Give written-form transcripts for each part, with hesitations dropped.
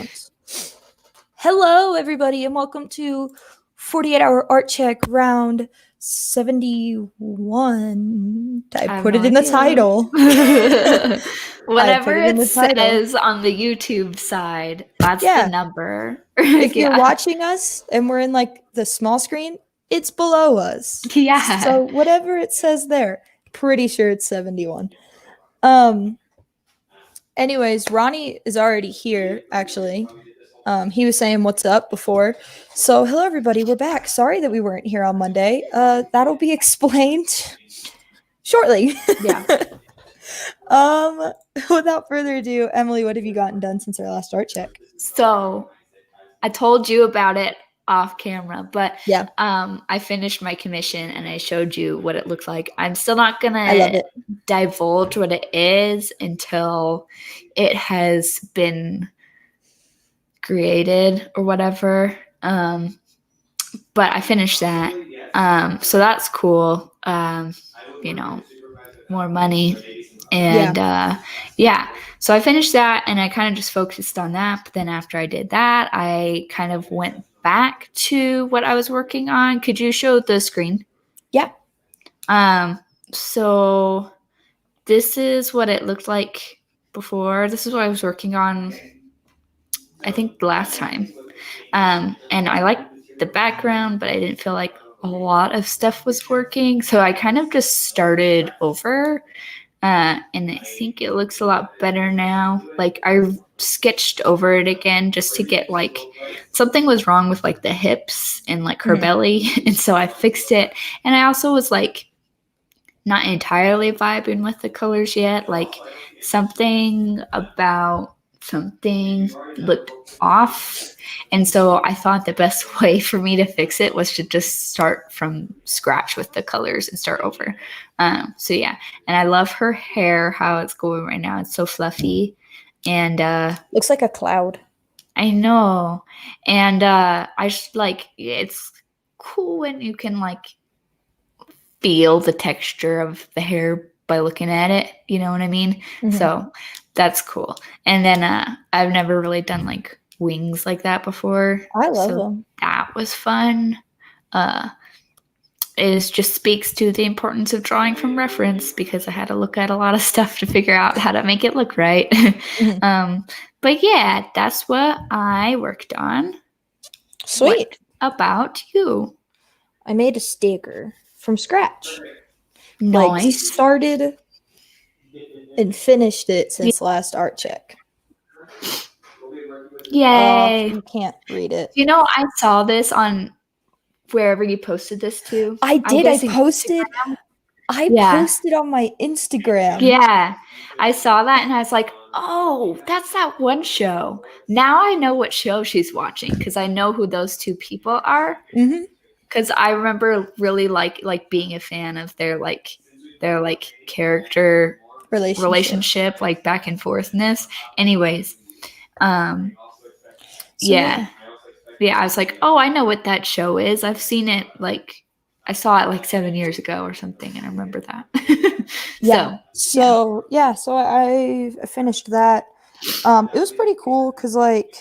once. Hello, everybody, and welcome to 48-hour Artcheck round 71. I put it in the title. Whatever it says on the YouTube side, that's the number. If you're watching us and we're in like the small screen, it's below us. Yeah. So whatever it says there, pretty sure it's 71. Anyways, Ronnie is already here, actually. He was saying what's up before. So hello, everybody. We're back. Sorry that we weren't here on Monday. That'll be explained shortly. Yeah. Without further ado, Emily, what have you gotten done since our last art check? So I told you about it off camera, but yeah, I finished my commission and I showed you what it looked like. I'm still not gonna divulge what it is until it has been created or whatever. But I finished that. So that's cool. More money. And so I finished that and I kind of just focused on that. But then after I did that, I kind of went back to what I was working on. Could you show the screen? Yeah. So this is what it looked like before. This is what I was working on, I think, the last time. And I liked the background, but I didn't feel like a lot of stuff was working. So I kind of just started over. And I think it looks a lot better now. Like, I sketched over it again just to get, like, something was wrong with, like, the hips and, like, her belly. And so I fixed it. And I also was, like, not entirely vibing with the colors yet. Like, something about something looked off. And so I thought the best way for me to fix it was to just start from scratch with the colors and start over. So yeah, and I love her hair, how it's going right now. It's so fluffy and looks like a cloud. I know. And I just like, it's cool when you can like feel the texture of the hair by looking at it, you know what I mean? Mm-hmm. So that's cool. And then I've never really done like wings like that before. I love them. That was fun. It just speaks to the importance of drawing from reference because I had to look at a lot of stuff to figure out how to make it look right. Mm-hmm. But yeah, that's what I worked on. Sweet. What about you? I made a sticker from scratch. Nice. Like, started and finished it since last art check. Yay. You can't read it. You know, I saw this on wherever you posted this to. I did. I posted on my Instagram. Yeah. I saw that and I was like, oh, that's that one show. Now I know what show she's watching because I know who those two people are. Mm-hmm. Because I remember really like being a fan of their character relationship, like back and forthness. Anyways, yeah, I was like, oh, I know what that show is. I've seen it. Like, I saw it like 7 years ago or something, and I remember that. So I finished that. It was pretty cool because, like,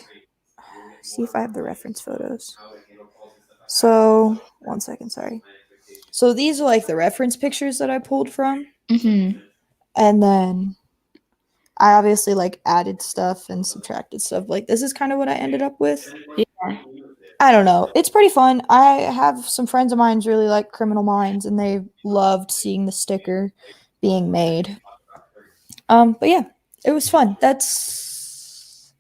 see if I have the reference photos. So, 1 second, sorry. So these are like the reference pictures that I pulled from. Mm-hmm. And then I obviously like added stuff and subtracted stuff. Like, this is kind of what I ended up with. Yeah. I don't know. It's pretty fun. I have some friends of mine who really like Criminal Minds, and they loved seeing the sticker being made. But yeah, it was fun. That's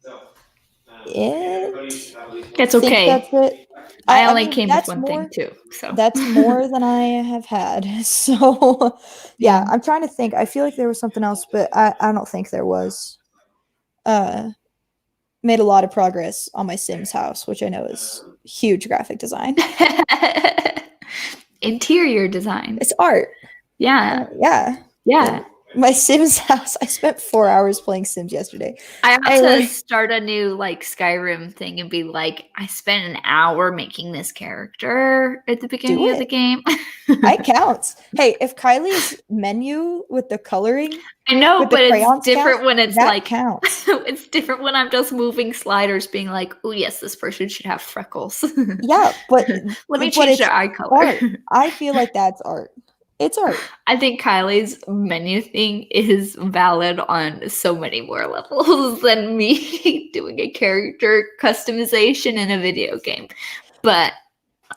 it. It's okay. That's it. I only came with one thing too. So that's more than I have had. So yeah, I'm trying to think. I feel like there was something else, but I don't think there was. Made a lot of progress on my Sims house, which I know is huge graphic design. Interior design. It's art. Yeah. Yeah. My Sims house. I spent 4 hours playing Sims yesterday. I have to Anyway. start a new like Skyrim thing and be like, I spent an hour making this character at the beginning of the game. It counts. Hey, if Kylie's menu with the coloring, I know, with the but it's crayons different counts, when it's that like counts. it's different when I'm just moving sliders, being like, oh yes, this person should have freckles. Yeah, but Let me but change it's their eye color. art. I feel like that's art. It's art. I think Kylie's menu thing is valid on so many more levels than me doing a character customization in a video game. But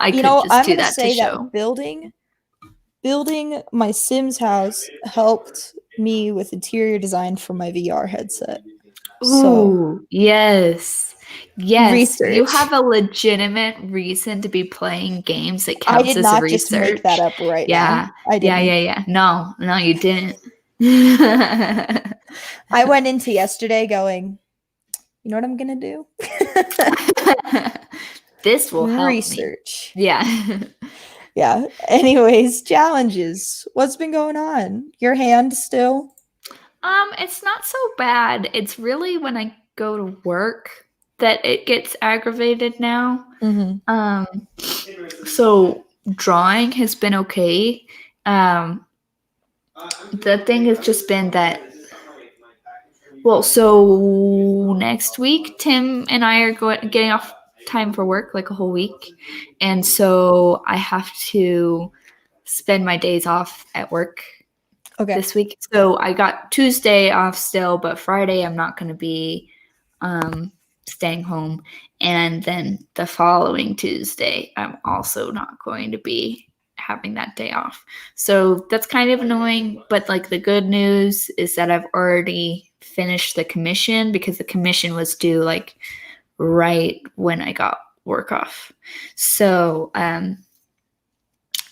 I could just I'm do gonna that to say show. that building my Sims house helped me with interior design for my VR headset. Ooh, yes. Yes, you research. have a legitimate reason to be playing games that I counts did as not research. just make that up right now. I didn't. Yeah. No, you didn't. I went into yesterday going, you know what I'm gonna do? This will help research. me. Yeah. Yeah. Anyways, challenges. What's been going on? Your hand still? It's not so bad. It's really when I go to work that it gets aggravated now. So drawing has been okay. The thing has just been that, well, so next week Tim and I are getting off time for work, like a whole week, and so I have to spend my days off at work this week. So I got Tuesday off still, but Friday I'm not going to be staying home, and then the following Tuesday I'm also not going to be having that day off. So that's kind of annoying, but like the good news is that I've already finished the commission, because the commission was due like right when I got work off. So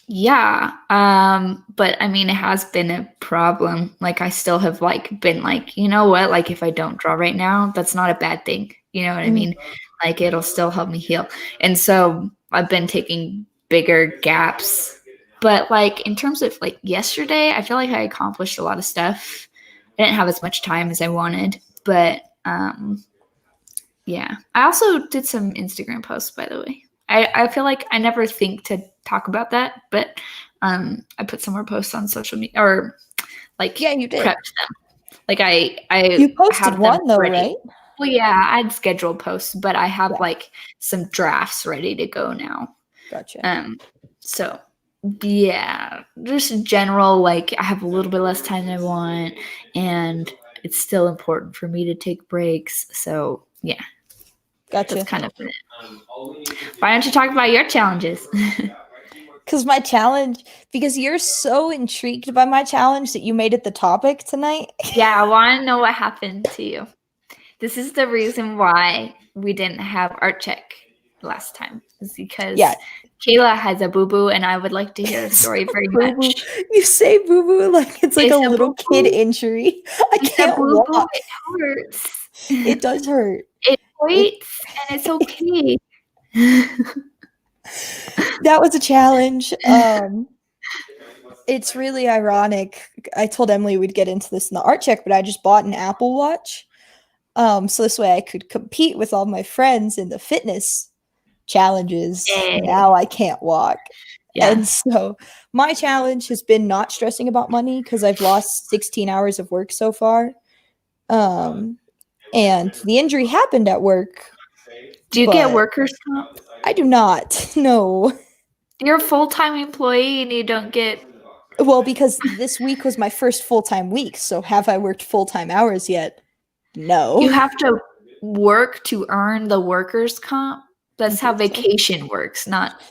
yeah, but I mean, it has been a problem. Like I still have like been like, you know what, like if I don't draw right now, that's not a bad thing, you know what I mean? Like it'll still help me heal. And so I've been taking bigger gaps, but like in terms of like yesterday, I feel like I accomplished a lot of stuff. I didn't have as much time as I wanted, but yeah. I also did some Instagram posts, by the way. I feel like I never think to talk about that, but I put some more posts on social media, or like you did. prepped them. Like I you posted have one them though, ready. right? Well, yeah, I'd scheduled posts, but I have like some drafts ready to go now. Gotcha. So yeah, just general, like I have a little bit less time than I want, and it's still important for me to take breaks. So yeah. Gotcha. That's kind of it. Why don't you talk about your challenges? Because my challenge, because you're so intrigued by my challenge that you made it the topic tonight. Yeah, I want to know what happened to you. This is the reason why we didn't have Artcheck last time, is because Kayla has a boo-boo, and I would like to hear the story very much. You say boo-boo like it's like a little kid injury. I can't walk. It hurts. It does hurt. It hurts, and it's okay. That was a challenge. It's really ironic. I told Emily we'd get into this in the Artcheck, but I just bought an Apple Watch. So this way I could compete with all my friends in the fitness challenges. Now I can't walk. Yeah. And so my challenge has been not stressing about money, because I've lost 16 hours of work so far. And the injury happened at work. Do you get workers' comp? I do not. No. You're a full-time employee and you don't get... Well, because this week was my first full-time week. So have I worked full-time hours yet? No. You have to work to earn the workers' comp? That's how vacation works, not...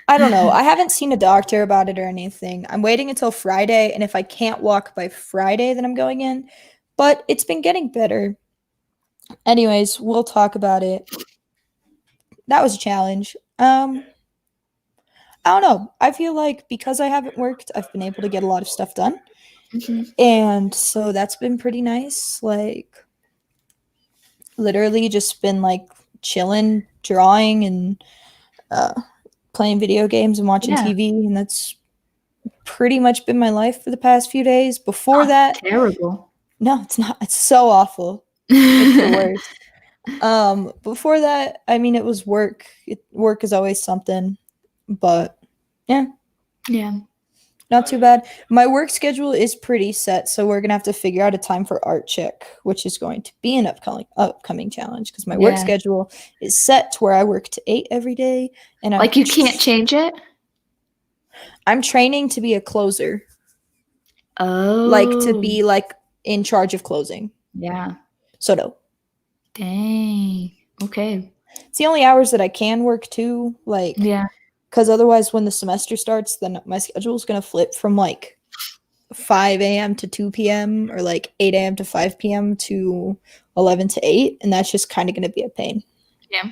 I don't know. I haven't seen a doctor about it or anything. I'm waiting until Friday, and if I can't walk by Friday, then I'm going in. But it's been getting better. Anyways, we'll talk about it. That was a challenge. I don't know. I feel like because I haven't worked, I've been able to get a lot of stuff done. And so that's been pretty nice. Like, literally just been like chilling, drawing, and playing video games and watching TV, and that's pretty much been my life for the past few days. Before that, terrible. no, it's not. It's so awful. It's the worst. Before that, I mean, it was work. Work is always something, but yeah, not too bad. My work schedule is pretty set, so we're gonna have to figure out a time for Artcheck, which is going to be an upcoming challenge because my work schedule is set to where I work to 8 every day, and like you can't change it. I'm training to be a closer. Oh, like to be like in charge of closing. Yeah. So no. Dang. Okay. It's the only hours that I can work too. Like, yeah. Because otherwise, when the semester starts, then my schedule is going to flip from like 5 a.m. to 2 p.m. or like 8 a.m. to 5 p.m. to 11 to 8. And that's just kind of going to be a pain. Yeah.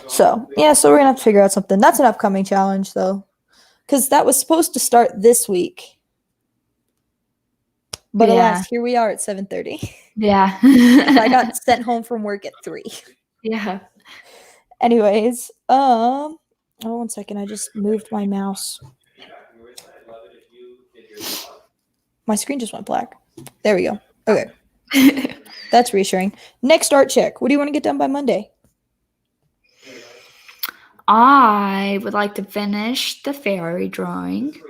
So, yeah, so we're going to have to figure out something. That's an upcoming challenge, though. Because that was supposed to start this week. But alas, here we are at 7:30. Yeah. I got sent home from work at 3. Yeah. Anyways, oh, 1 second. I just moved my mouse. My screen just went black. There we go. Okay. That's reassuring. Next Artcheck. What do you want to get done by Monday? I would like to finish the fairy drawing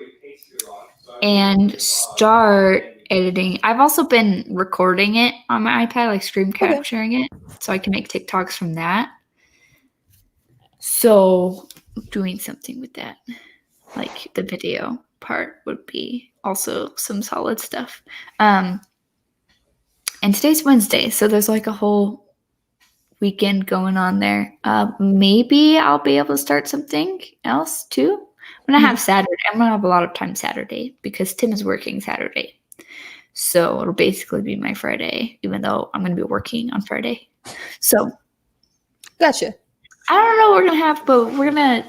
and start editing. I've also been recording it on my iPad, like screen capturing it, so I can make TikToks from that. So doing something with that, like the video part would be also some solid stuff. And today's Wednesday, so there's like a whole weekend going on there. Maybe I'll be able to start something else too. I'm gonna have Saturday. I'm gonna have a lot of time Saturday because Tim is working Saturday. So it'll basically be my Friday, even though I'm gonna be working on Friday. So gotcha. I don't know what we're gonna have, but we're gonna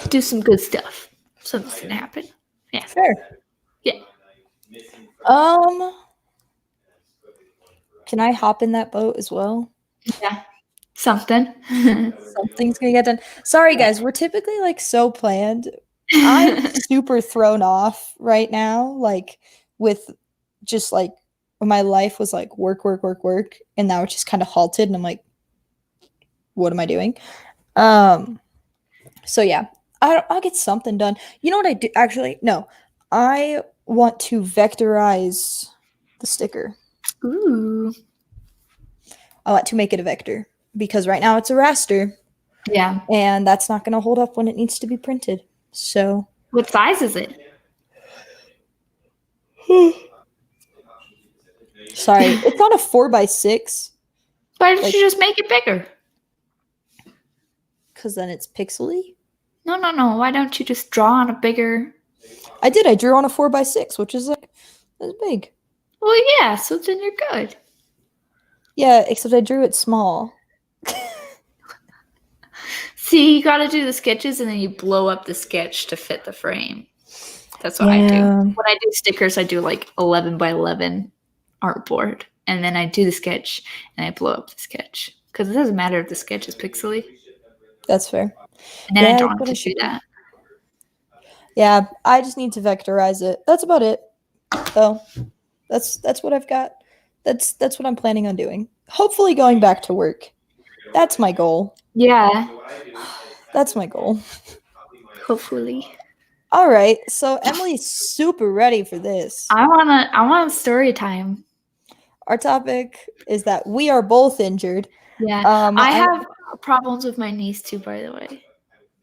do some good stuff. Something's gonna happen. Yeah. Fair. Yeah. Can I hop in that boat as well? Yeah. Something's gonna get done. Sorry guys, we're typically like so planned. I'm super thrown off right now, like with just like my life was like work, and now it's just kind of halted, and I'm like, what am I doing? So yeah, I'll get something done. You know what I do? Actually, no, I want to vectorize the sticker. Ooh. I want to make it a vector because right now it's a raster. Yeah. And that's not going to hold up when it needs to be printed. So. What size is it? Sorry, it's on a 4x6. Why don't you just make it bigger? Because then it's pixely. No. Why don't you just draw on a bigger? I did. I drew on a 4x6, which is like that's big. Well, yeah. So then you're good. Yeah, except I drew it small. See, you got to do the sketches and then you blow up the sketch to fit the frame. That's what I do. When I do stickers, I do like 11 by 11 artboard, and then I do the sketch and I blow up the sketch because it doesn't matter if the sketch is pixely. That's fair. And then I don't have to do that. Yeah, I just need to vectorize it. That's about it. So that's what I've got. That's what I'm planning on doing. Hopefully going back to work. That's my goal. Yeah. That's my goal. Hopefully. All right. So Emily's super ready for this. I want a story time. Our topic is that we are both injured. Yeah. I have problems with my knees too, by the way.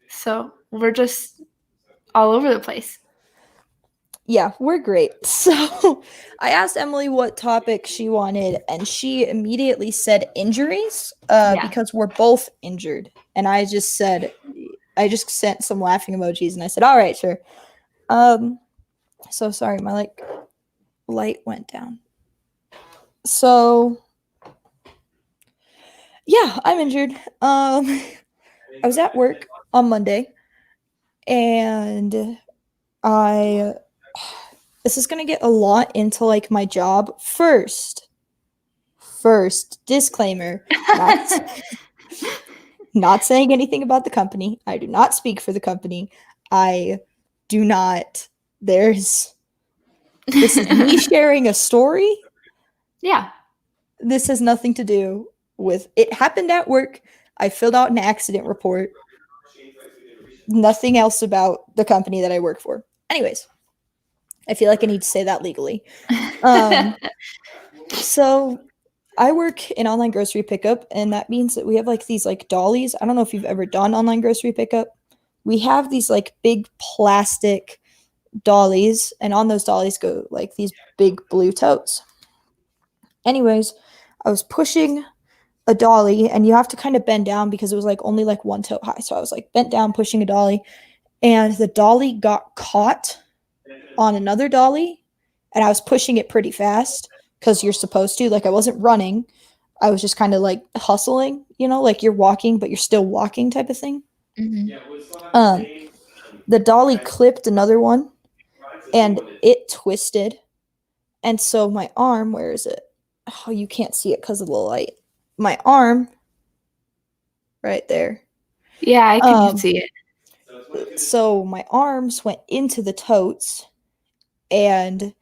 So we're just all over the place. Yeah, we're great. So I asked Emily what topic she wanted, and she immediately said injuries because we're both injured. And I just sent some laughing emojis, and I said, all right, sure. So sorry, my light went down. So yeah, I'm injured. I was at work on Monday, and this is going to get a lot into like my job. First disclaimer, not saying anything about the company. I do not speak for the company. I do not This is me sharing a story. Yeah. This has nothing to do with it. Happened at work. I filled out an accident report. Nothing else about the company that I work for. Anyways, I feel like I need to say that legally. So I work in online grocery pickup, and that means that we have like these like dollies. I don't know if you've ever done online grocery pickup. We have these like big plastic dollies, and on those dollies go like these big blue totes. Anyways, I was pushing a dolly, and you have to kind of bend down because it was like only like one tote high. So I was like bent down pushing a dolly, and the dolly got caught on another dolly, and I was pushing it pretty fast because you're supposed to. Like I wasn't running. I was just kind of like hustling, like you're walking, but you're still walking type of thing. Um, the dolly clipped another one and it twisted. And so my arm, where is it? Oh, you can't see it because of the light. My arm, right there. Yeah, I can see it. So my arms went into the totes, and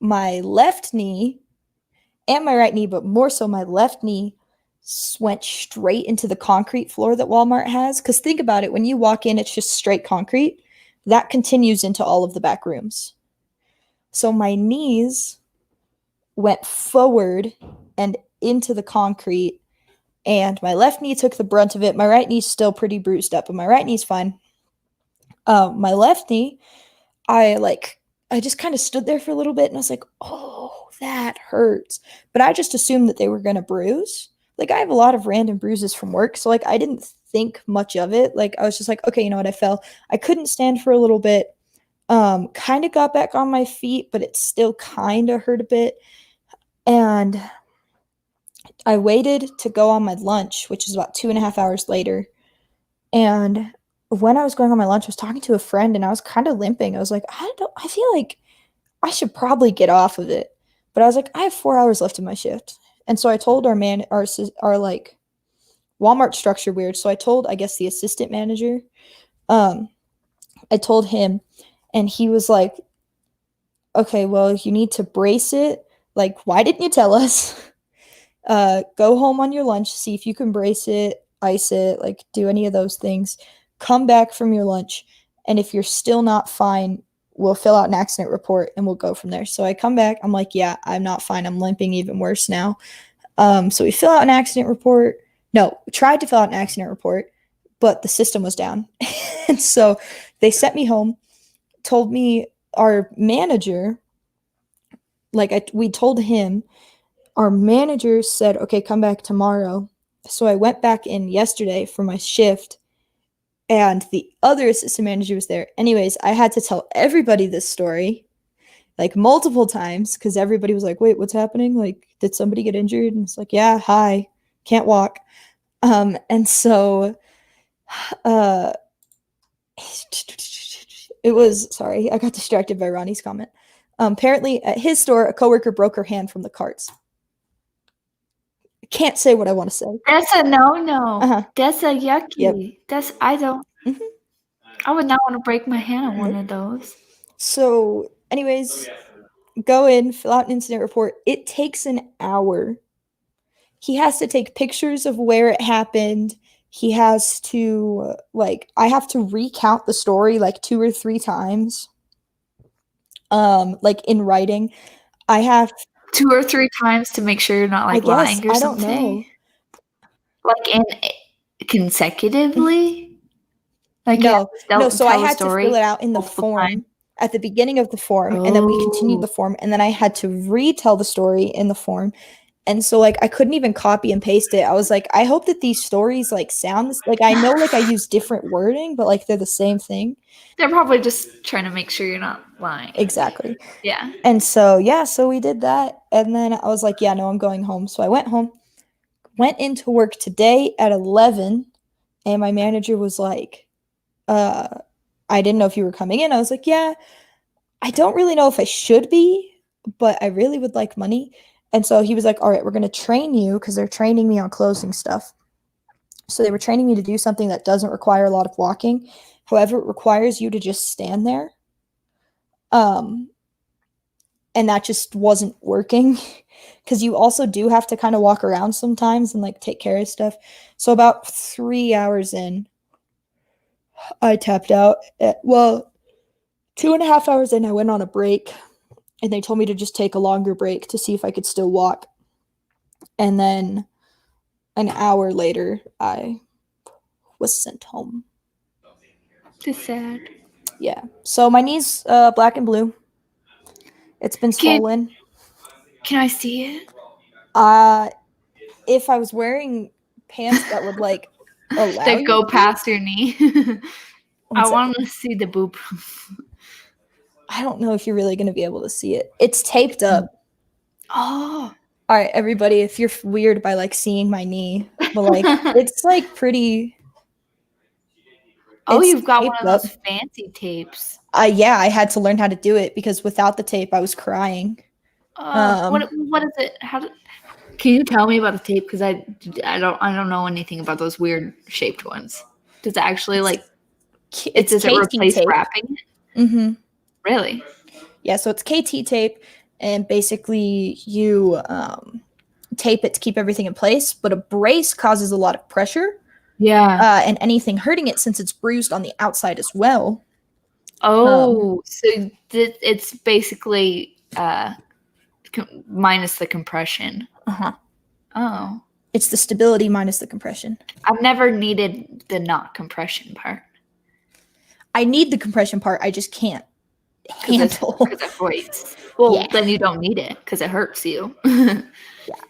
my left knee and my right knee, but more so my left knee, went straight into the concrete floor that Walmart has. Because think about it, when you walk in, it's just straight concrete. That continues into all of the back rooms. So my knees went forward and into the concrete, and my left knee took the brunt of it. My right knee's still pretty bruised up, but my right knee's fine. My left knee, I just kind of stood there for a little bit, and I was like, oh, that hurts. But I just assumed that they were going to bruise. Like, I have a lot of random bruises from work, so, like, I didn't think much of it. Like, I was just like, okay, you know what, I fell. I couldn't stand for a little bit. Kind of got back on my feet, but it still kind of hurt a bit. And I waited to go on my lunch, which is about 2.5 hours later. And when I was going on my lunch, I was talking to a friend, and I was kind of limping. I was like, I feel like I should probably get off of it. But I was like, I have 4 hours left in my shift. And so I told our like Walmart structure weird. So I told, I guess, the assistant manager. I told him, and he was like, okay, well, you need to brace it. Like, why didn't you tell us? Go home on your lunch, see if you can brace it, ice it, like do any of those things. Come back from your lunch, and if you're still not fine, we'll fill out an accident report and we'll go from there. So I come back, I'm like, yeah, I'm not fine. I'm limping even worse now. So we fill out an accident report. No, we tried to fill out an accident report, but the system was down. And so they sent me home, told me our manager, we told him, our manager said, okay, come back tomorrow. So I went back in yesterday for my shift, and the other assistant manager was there. Anyways, I had to tell everybody this story, like multiple times, because everybody was like, wait, what's happening? Like, did somebody get injured? And it's like, yeah, hi, can't walk. And so it was, sorry, I got distracted by Ronnie's comment. Apparently at his store, a coworker broke her hand from the carts. Can't say what I want to say. That's a no. That's a yucky. Yep. I don't. Mm-hmm. I would not want to break my hand on one of those. So, anyways, go in, fill out an incident report. It takes an hour. He has to take pictures of where it happened. He has to, I have to recount the story 2 or 3 times. In writing. I have 2 or 3 times to make sure you're not lying or something. I don't know. Consecutively? No. So I had to fill it out in the form at the beginning of the form, and then we continued the form, and then I had to retell the story in the form. And so I couldn't even copy and paste it. I was like, I hope that these stories sound I know I use different wording, but they're the same thing. They're probably just trying to make sure you're not lying. Exactly. Yeah. And so so we did that, and then I was like, yeah, no, I'm going home. So I went home, went into work today at 11, and my manager was like, I didn't know if you were coming in. I was like, yeah, I don't really know if I should be, but I really would like money. And so he was like, all right, we're going to train you, because they're training me on closing stuff. So they were training me to do something that doesn't require a lot of walking. However, it requires you to just stand there. And that just wasn't working because you also do have to kind of walk around sometimes and like take care of stuff. So about 3 hours in, I tapped out. 2.5 hours in, I went on a break, and they told me to just take a longer break to see if I could still walk. And then an hour later, I was sent home. It's sad. Yeah. So my knee's black and blue. It's been swollen. Can I see it? If I was wearing pants that would like allow that you go to past your knee. I want to see the boob. I don't know if you're really going to be able to see it. It's taped up. Oh. All right, everybody, if you're weird by like seeing my knee, but like it's like pretty. Oh, you've got one of those fancy tapes. Yeah, I had to learn how to do it because without the tape, I was crying. What is it? Can you tell me about the tape? Because I don't know anything about those weird shaped ones. Does it actually does it replace tape. wrapping it? Mm-hmm. Really? Yeah, so it's KT tape, and basically you tape it to keep everything in place. But a brace causes a lot of pressure. Yeah. And anything hurting it, since it's bruised on the outside as well. Oh, so it's basically minus the compression. Uh-huh. Oh. It's the stability minus the compression. I've never needed the not compression part. I need the compression part. I just can't handle. Because it hurts. Well, then you don't need it because it hurts you. Yeah,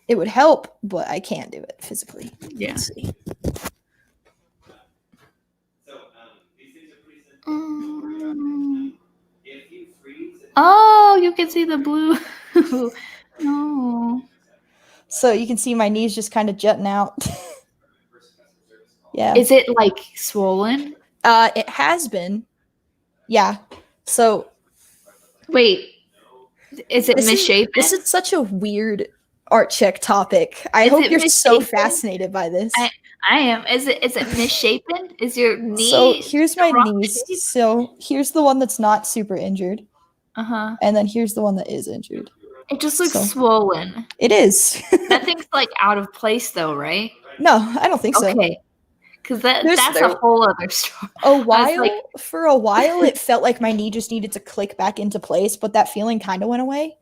it would help, but I can't do it physically. Yeah. Let's see. Oh, you can see the blue. No. So you can see my knees just kind of jutting out. Yeah. Is it like swollen? It has been. Yeah. So. Wait. Is it misshapen? This is such a weird Artcheck topic. I hope you're so fascinated by this. I am. Is it misshapen? Is your knee? So here's my knees. Shape? So here's the one that's not super injured. Uh-huh. And then here's the one that is injured. It just looks swollen. It is. Nothing's like out of place though, right? No, I don't think so. Okay. Because that's a whole other story. For a while, it felt like my knee just needed to click back into place, but that feeling kind of went away.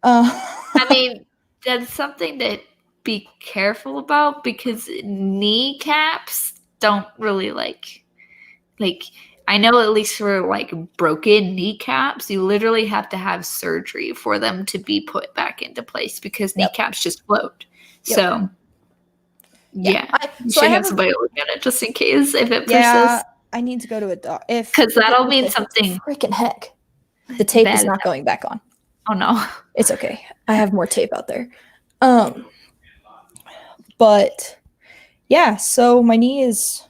I mean, that's something to be careful about because kneecaps don't really like I know at least for like broken kneecaps, you literally have to have surgery for them to be put back into place because kneecaps just float. Yep. So you should have somebody look at it just in case if it persists. Yeah, I need to go to a doctor. Because that'll mean something. Freaking heck. The tape is not going back on. Oh, no. It's okay. I have more tape out there. But, yeah, so my knee is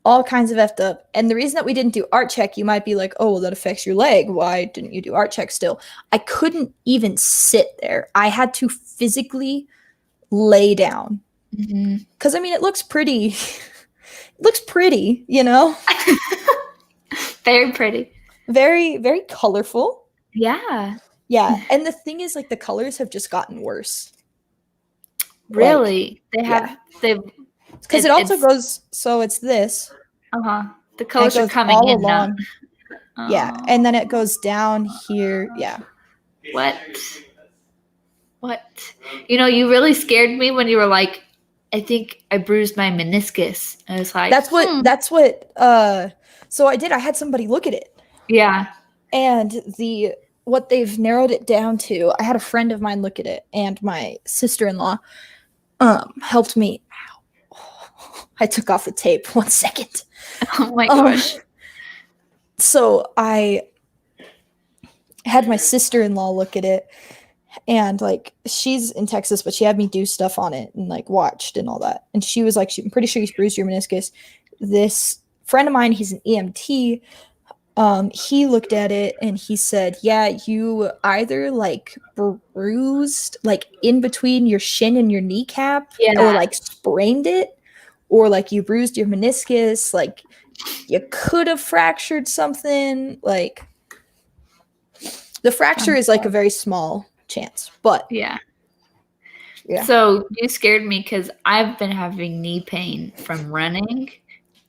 all kinds of effed up. And the reason that we didn't do Artcheck, you might be like, oh, well, that affects your leg. Why didn't you do Artcheck still? I couldn't even sit there. I had to physically lay down. Because, I mean, it looks pretty. It looks pretty, you know? Very pretty. Very, very colorful. Yeah. Yeah. And the thing is, like, the colors have just gotten worse. Really? They've because it also goes, so it's this. The colors are coming all in along. Yeah. And then it goes down here. Yeah. What? You know, you really scared me when you were like, I think I bruised my meniscus. And I was like, so I had somebody look at it. Yeah. And what they've narrowed it down to, I had a friend of mine look at it, and my sister-in-law helped me. I took off the tape. 1 second. Oh my gosh. So I had my sister-in-law look at it, and like she's in Texas, but she had me do stuff on it and like watched and all that. And she was like, I'm pretty sure you bruised your meniscus. This friend of mine, he's an EMT. He looked at it and he said, yeah, you either like bruised like in between your shin and your kneecap, or like sprained it, or like you bruised your meniscus, like you could have fractured something. Like The fracture is like a very small chance, but yeah. yeah. So you scared me because I've been having knee pain from running,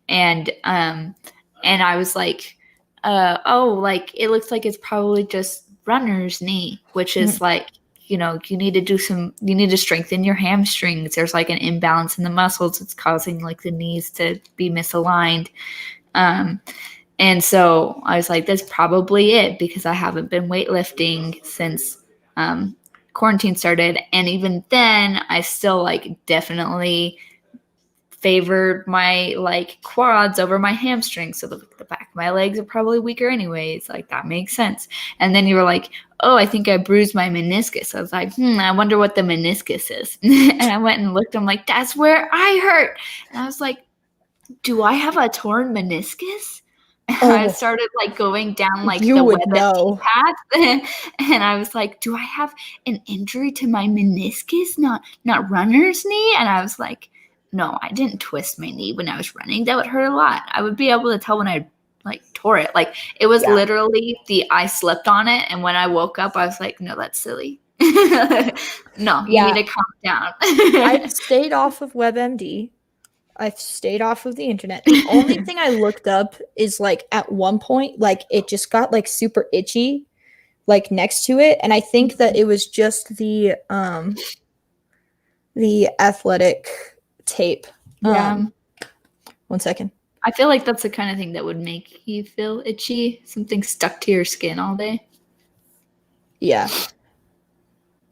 and I was like, oh, like it looks like it's probably just runner's knee, which is like, you know, you need to strengthen your hamstrings. There's like an imbalance in the muscles. It's causing like the knees to be misaligned. And so I was like, that's probably it, because I haven't been weightlifting since quarantine started. And even then, I still like definitely favored my like quads over my hamstrings. So the back of my legs are probably weaker anyways. Like that makes sense. And then you were like, oh, I think I bruised my meniscus. I was like, I wonder what the meniscus is. And I went and looked. I'm like, that's where I hurt. And I was like, do I have a torn meniscus? I Oh, started like going down like you the would WebMD know. path, and I was like, "Do I have an injury to my meniscus, not runner's knee?" And I was like, "No, I didn't twist my knee when I was running. That would hurt a lot. I would be able to tell when I like tore it. Like it was literally I slept on it, and when I woke up, I was like, no, that's silly. No, you need to calm down." I've stayed off of WebMD. I've stayed off of the internet. The only thing I looked up is like at one point, like it just got like super itchy, like next to it, and I think that it was just the athletic tape. Yeah. 1 second. I feel like that's the kind of thing that would make you feel itchy. Something stuck to your skin all day. Yeah.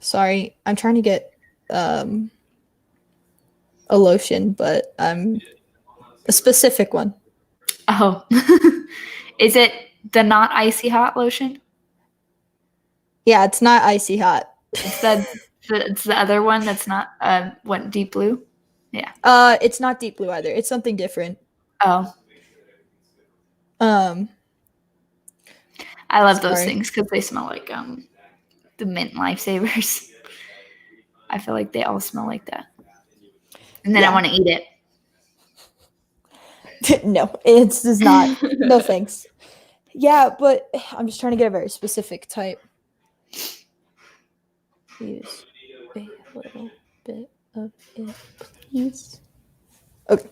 Sorry, I'm trying to get a lotion, but a specific one. Oh. Is it the not icy hot lotion? Yeah, it's not icy hot. It's the other one that's not what, deep blue? Yeah. It's not deep blue either. It's something different. Oh. I love those things because they smell like the mint lifesavers. I feel like they all smell like that. And then I want to eat it. No, it does not. No thanks. Yeah, but I'm just trying to get a very specific type. Use a little bit of it, please. Okay.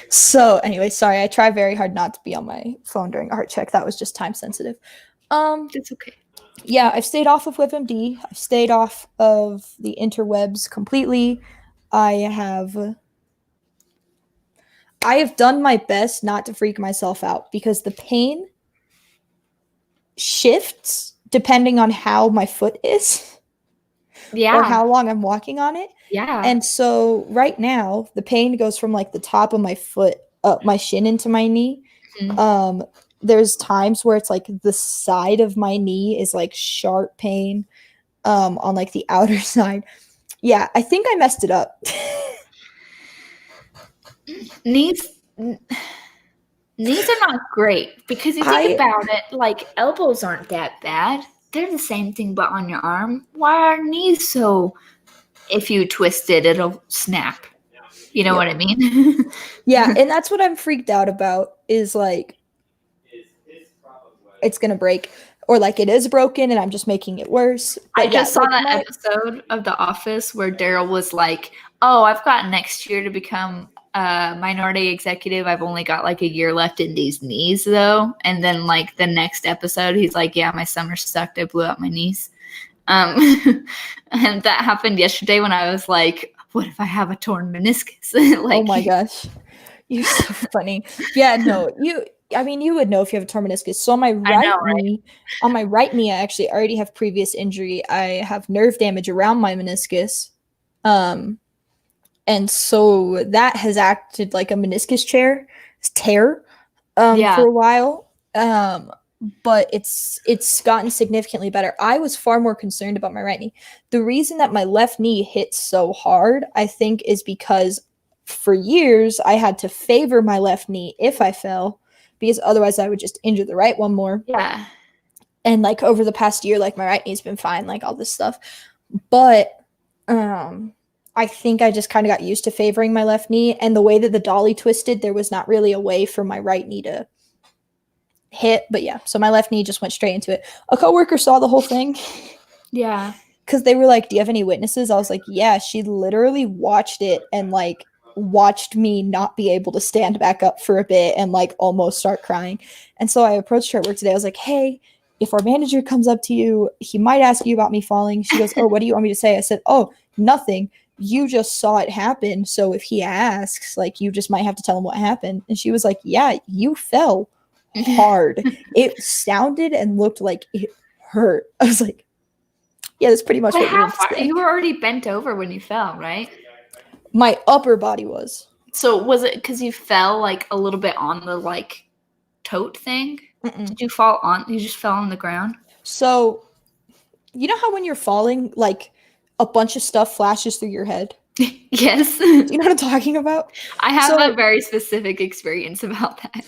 So anyway, sorry, I try very hard not to be on my phone during Artcheck. That was just time sensitive. It's okay. Yeah, I've stayed off of WebMD. I've stayed off of the interwebs completely. I have done my best not to freak myself out because the pain shifts depending on how my foot is. Yeah. Or how long I'm walking on it. Yeah. And so right now, the pain goes from like the top of my foot up my shin into my knee. Mm-hmm. There's times where it's like the side of my knee is like sharp pain on like the outer side. Yeah, I think I messed it up. Knees are not great because you think about it, like elbows aren't that bad. They're the same thing but on your arm. Why are knees so, if you twist it, it'll snap? You know what I mean? Yeah, and that's what I'm freaked out about is like it's gonna break or like it is broken and I'm just making it worse. But I just saw like that episode of The Office where Daryl was like, oh, I've got next year to become a minority executive. I've only got like a year left in these knees though. And then like the next episode, he's like, yeah, my summer sucked. I blew out my knees. And that happened yesterday when I was like, what if I have a torn meniscus? Like, oh my gosh. You're so funny. Yeah, no, you would know if you have a torn meniscus. So on my right knee, I actually already have previous injury. I have nerve damage around my meniscus. And so that has acted like a meniscus tear for a while. But it's gotten significantly better. I was far more concerned about my right knee. The reason that my left knee hit so hard, I think, is because for years I had to favor my left knee if I fell, because otherwise I would just injure the right one more. Yeah. And like over the past year, like my right knee's been fine, like all this stuff. But I think I just kind of got used to favoring my left knee, and the way that the dolly twisted, there was not really a way for my right knee to hit, but yeah, so my left knee just went straight into it. A coworker saw the whole thing. Yeah. Because they were like, do you have any witnesses? I was like, yeah, she literally watched it and like watched me not be able to stand back up for a bit and like almost start crying. And so I approached her at work today. I was like, hey, if our manager comes up to you, he might ask you about me falling. She goes, oh, what do you want me to say? I said, oh, nothing. You just saw it happen. So if he asks, like, you just might have to tell him what happened. And she was like, yeah, you fell hard. It sounded and looked like it hurt. I was like, yeah, that's pretty much But what you how need to far? say. You were already bent over when you fell, right? My upper body was. So was it because you fell like a little bit on the like tote thing? Mm-mm. Did you fall on? You just fell on the ground? So, you know how when you're falling, like a bunch of stuff flashes through your head? Yes. Do you know what I'm talking about? I have So- a very specific experience about that.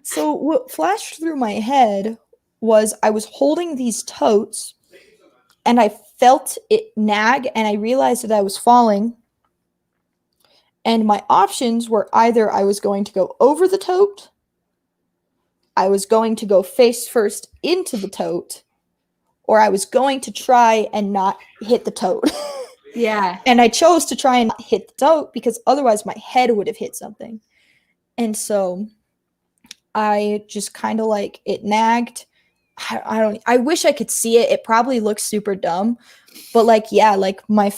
So, what flashed through my head was I was holding these totes and I felt it nag and I realized that I was falling. And my options were either I was going to go over the tote, I was going to go face first into the tote, or I was going to try and not hit the tote. Yeah. And I chose to try and not hit the tote because otherwise my head would have hit something. And so I just kind of like it nagged. I wish I could see it. It probably looks super dumb, but like yeah, like my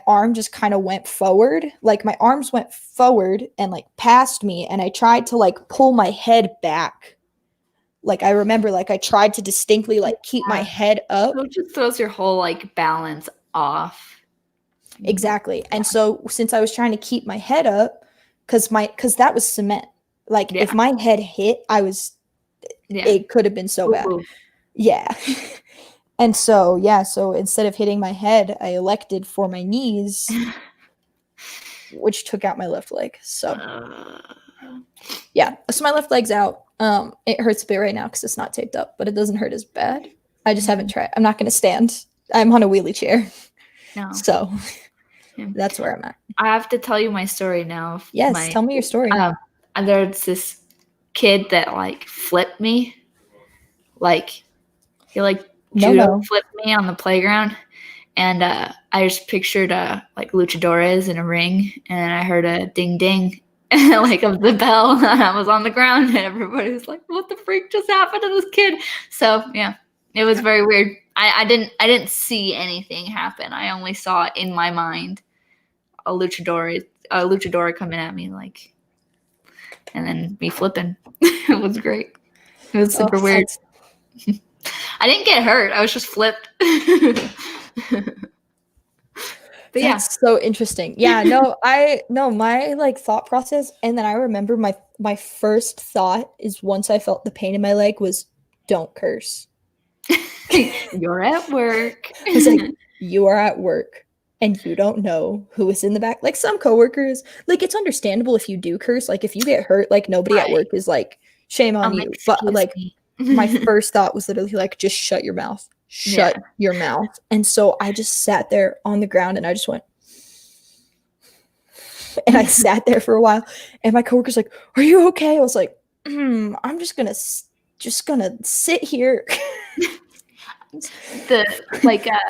arm just kind of went forward. Like my arms went forward and like past me, and I tried to like pull my head back. Like I remember like I tried to distinctly like keep my head up. So it just throws your whole like balance off. Exactly. And so since I was trying to keep my head up, because that was cement. Like if my head hit, it could have been so bad. Yeah. And so yeah, so instead of hitting my head, I elected for my knees, which took out my left leg. So yeah. So my left leg's out. It hurts a bit right now because it's not taped up, but it doesn't hurt as bad. I just haven't tried. I'm not gonna stand. I'm on a wheelie chair. No. So that's where I'm at. I have to tell you my story now. Yes, tell me your story. There's this kid that like flipped me. Like he like judo flipped me on the playground. And I just pictured like luchadores in a ring, and I heard a ding ding like of the bell, and I was on the ground, and everybody was like, "What the freak just happened to this kid?" So yeah, it was very weird. I didn't see anything happen. I only saw in my mind a luchador coming at me like, and then me flipping. It was great. It was super weird. I didn't get hurt. I was just flipped. But that's so interesting. Yeah, my like thought process, and then I remember my first thought is once I felt the pain in my leg was don't curse. You're at work. I was like, you are at work and you don't know who is in the back. Like some coworkers, like it's understandable if you do curse. Like if you get hurt, like nobody at work is like shame on you. But like my first thought was literally like just shut your mouth. Shut your mouth. And so I just sat there on the ground and I just went and I sat there for a while, and my coworker's like, are you okay? I was like, I'm just gonna sit here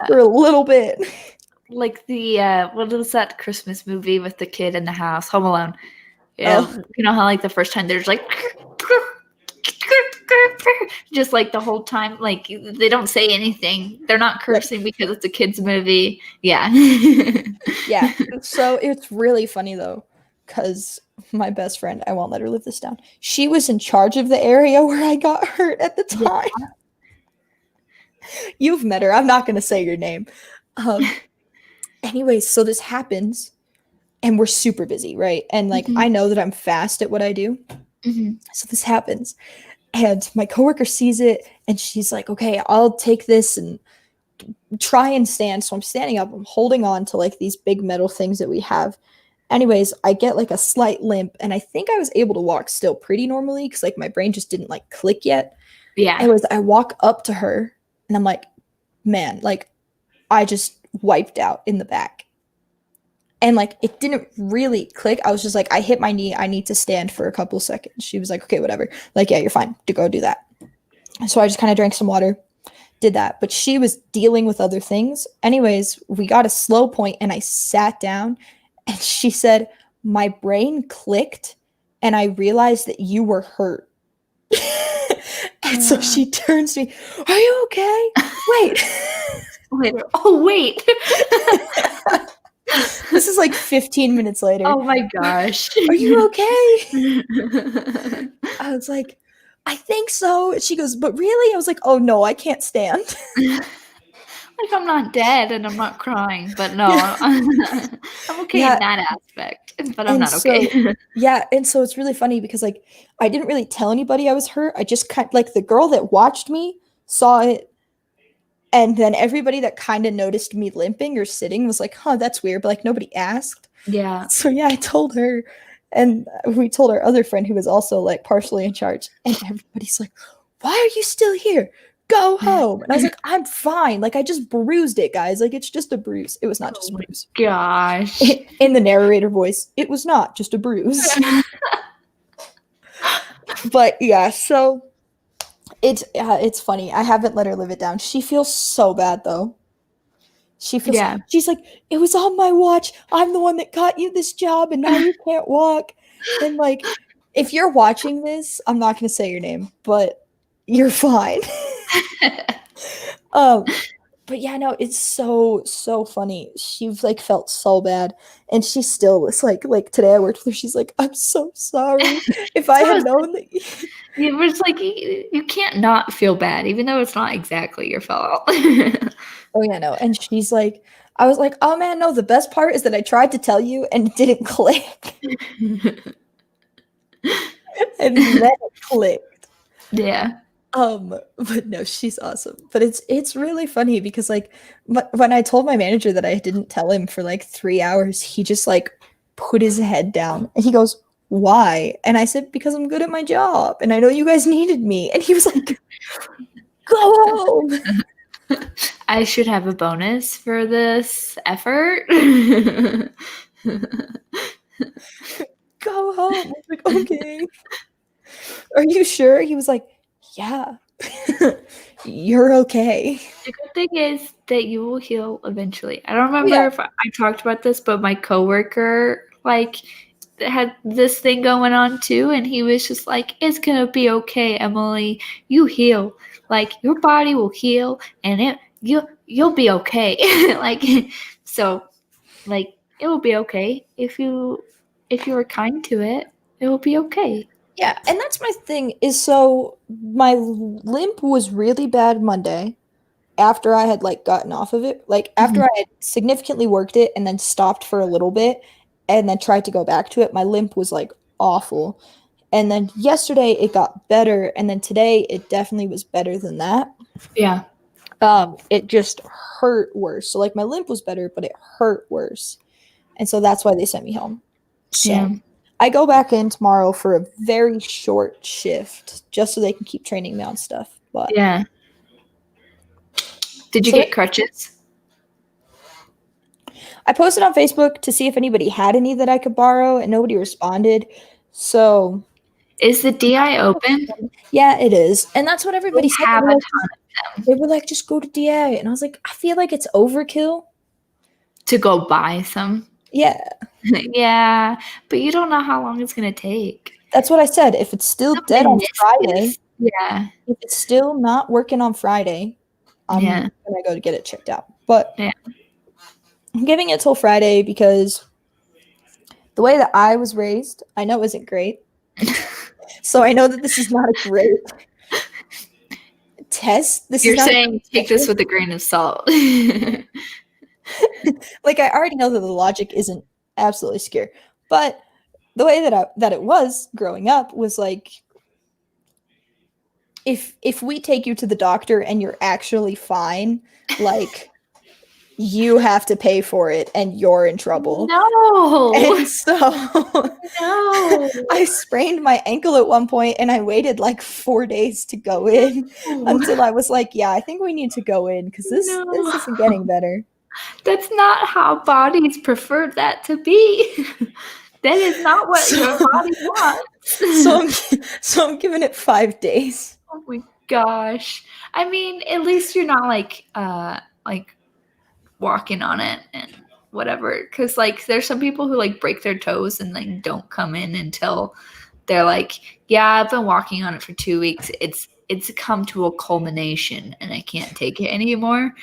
for a little bit. Like the what was that Christmas movie with the kid in the house, Home Alone? Yeah, you know how like the first time there's like just like the whole time, like they don't say anything. They're not cursing because it's a kid's movie. Yeah. Yeah. So it's really funny though, because my best friend, I won't let her live this down. She was in charge of the area where I got hurt at the time. Yeah. You've met her. I'm not going to say your name. Anyways, so this happens and we're super busy, right? And like, I know that I'm fast at what I do. So this happens. And my coworker sees it and she's like, okay, I'll take this and try and stand. So I'm standing up, I'm holding on to like these big metal things that we have. Anyways, I get like a slight limp and I think I was able to walk still pretty normally because like my brain just didn't like click yet. Yeah. Anyways, I walk up to her and I'm like, man, like I just wiped out in the back. And like it didn't really click. I was just like, I hit my knee. I need to stand for a couple seconds. She was like, okay, whatever. Like, yeah, you're fine to go do that. So I just kind of drank some water, did that. But she was dealing with other things. Anyways, we got a slow point and I sat down and she said, my brain clicked and I realized that you were hurt. And so she turns to me, are you okay? Wait. Later. Oh, wait. This is like 15 minutes later. Oh my gosh. Are you okay? I was like, I think so. And she goes, but really? I was like, oh no, I can't stand. Like I'm not dead and I'm not crying, but no, Yeah. I'm okay Yeah. in that aspect, but I'm And not okay. so, yeah, and so it's really funny because like I didn't really tell anybody I was hurt. I just kind like the girl that watched me saw it, and then everybody that kind of noticed me limping or sitting was like, huh, that's weird, but like nobody asked. Yeah. So yeah, I told her, and we told our other friend who was also like partially in charge, and everybody's like, why are you still here? Go home. And I was like, I'm fine. Like I just bruised it, guys. Like it's just a bruise. It was not just a bruise. Gosh. In the narrator voice, it was not just a bruise. But yeah, so it's funny. I haven't let her live it down. She feels so bad though. Yeah. She's like, it was on my watch. I'm the one that got you this job and now you can't walk. And like, if you're watching this, I'm not gonna say your name, but you're fine. But yeah, no, it's so funny. She's like felt so bad, and she still was like today I worked with her. She's like, I'm so sorry. If I had known that. It was like you can't not feel bad, even though it's not exactly your fault. Oh yeah, no, and she's like, I was like, oh man, no. The best part is that I tried to tell you and it didn't click, and then it clicked. Yeah. But no, she's awesome. But it's really funny because like when I told my manager that I didn't tell him for like 3 hours, he just like put his head down and he goes, why? And I said, because I'm good at my job and I know you guys needed me. And he was like, go home. I should have a bonus for this effort. Go home. I was like, okay. Are you sure? He was like, yeah. You're okay. The good thing is that you will heal eventually. I don't remember if I talked about this, but my coworker like had this thing going on too, and he was just like, "It's gonna be okay, Emily. You heal. Like your body will heal, and you'll be okay." Like so, like it will be okay if you are kind to it. It will be okay. Yeah, and that's my thing is so my limp was really bad Monday after I had like gotten off of it. Like after I had significantly worked it and then stopped for a little bit and then tried to go back to it, my limp was like awful. And then yesterday it got better and then today it definitely was better than that. Yeah. It just hurt worse. So like my limp was better, but it hurt worse. And so that's why they sent me home. So Yeah. I go back in tomorrow for a very short shift just so they can keep training me on stuff. But yeah. Did you get crutches? I posted on Facebook to see if anybody had any that I could borrow and nobody responded. So is the DI open? Yeah, it is. And that's what everybody said. Have a ton of them. They were like, just go to DI. And I was like, I feel like it's overkill. To go buy some? Yeah. Yeah, but you don't know how long it's going to take. That's what I said. If it's still dead on Friday, yeah. If it's still not working on Friday, I'm going to go to get it checked out. But I'm giving it till Friday because the way that I was raised, I know isn't great. So I know that this is not a great test. You're saying take this with a grain of salt. Like I already know that the logic isn't absolutely secure, but the way that it was growing up was like, if we take you to the doctor and you're actually fine, like you have to pay for it and you're in trouble. No. And so I sprained my ankle at one point and I waited like 4 days to go in until I was like, yeah, I think we need to go in because this isn't getting better. That's not how bodies prefer that to be. That is not what your body wants. So I'm giving it 5 days. Oh my gosh. I mean, at least you're not like walking on it and whatever. Cause like there's some people who like break their toes and like don't come in until they're like, yeah, I've been walking on it for 2 weeks. It's come to a culmination and I can't take it anymore.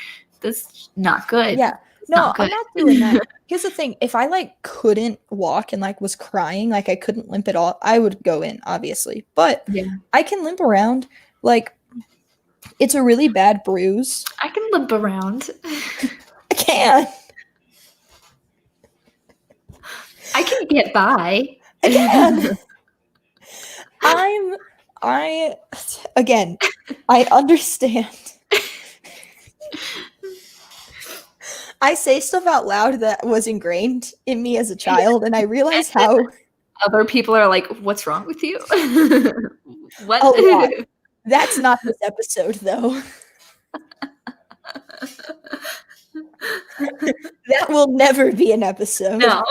That's not good. Yeah. It's No, not I'm good. not doing that. Here's the thing. If I like couldn't walk and like was crying, like I couldn't limp at all, I would go in, obviously. But Yeah. I can limp around. Like it's a really bad bruise. I can limp around. I can. I can get by. I can. I again, I understand. I say stuff out loud that was ingrained in me as a child, and I realize how Other people are like, what's wrong with you? What? a lot. That's not this episode, though. That will never be an episode. No.